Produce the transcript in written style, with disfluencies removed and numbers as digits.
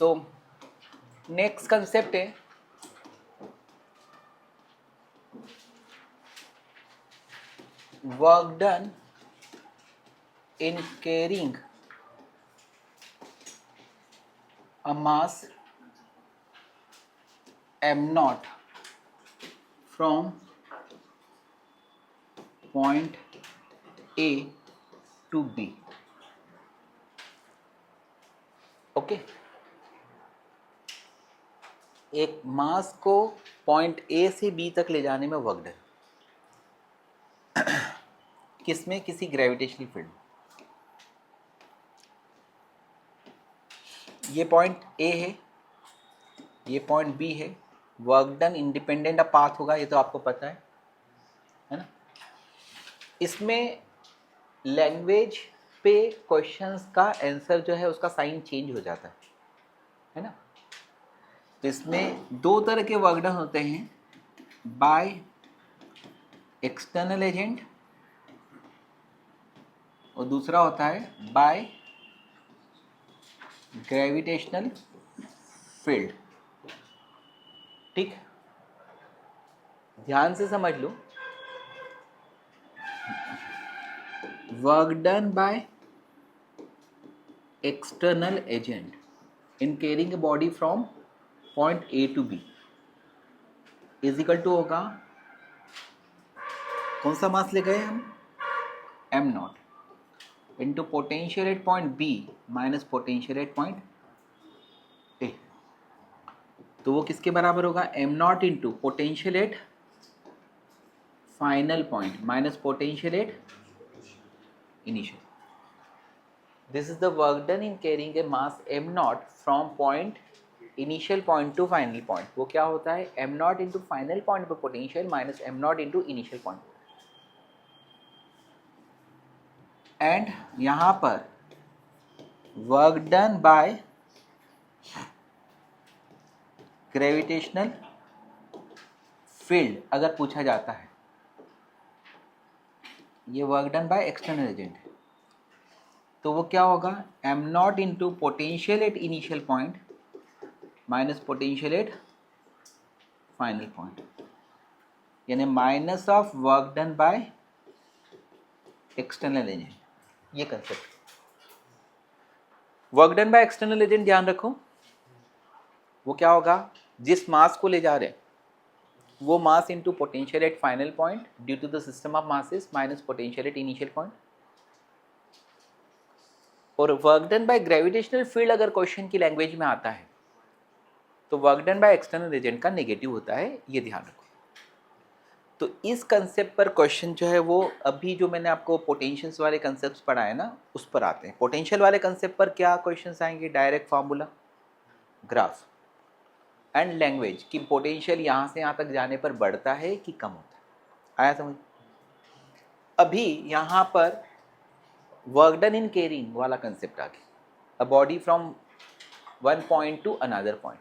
तो next concept है work done in carrying a mass m naught from point A to B. Okay एक मास को point A से B तक ले जाने में वर्क डन किसमें, किसी ग्रेविटेशनल फील्ड। ये पॉइंट ए है, ये पॉइंट बी है, work done independent of path होगा, ये तो आपको पता है ना। इसमें लैंग्वेज पे क्वेश्चंस का आंसर जो है उसका साइन चेंज हो जाता है ना। तो इसमें दो तरह के वर्क डन होते हैं, बाय एक्सटर्नल एजेंट और दूसरा होता है बाय ग्रेविटेशनल फील्ड। ठीक, ध्यान से समझ लो। Work done by external agent in carrying a body from point A to B is equal to होगा, कौन सा मास ले गए हम, M naught into potential at point B minus potential at point A. तो वो किसके बराबर होगा, M naught into potential at final point minus potential at initial. This is the work done in carrying a mass M naught from point initial point to final point. वो क्या होता है, M naught into final point पर potential minus M naught into initial point. And यहाँ पर work done by gravitational field अगर पूछा जाता है, ये work done by external agent है, तो वो क्या होगा, M naught into potential at initial point minus potential at final point, यानी minus of work done by external agent. ये concept work done by external agent ध्यान रखो। वो क्या होगा, जिस मास को ले जा रहे हैं वो mass into potential at final point due to the system of masses minus potential at initial point. और work done by gravitational field अगर क्वेश्चन की लैंग्वेज में आता है तो work done by external agent का नेगेटिव होता है, ये ध्यान रखो। तो इस कंसेप्ट पर क्वेश्चन जो है वो अभी जो मैंने आपको पोटेंशियल्स वाले कंसेप्ट पढ़ाए ना उस पर आते हैं। पोटेंशियल वाले कंसेप्ट पर क्या क्वेश्चंस आएंगे, direct formula, graph and language कि पोटेंशियल यहाँ से यहाँ तक जाने पर बढ़ता है कि कम होता है। आया समझ। अभी यहाँ पर वर्क डन इन कैरिंग वाला कंसेप्ट आ गया, a body from one point two another point.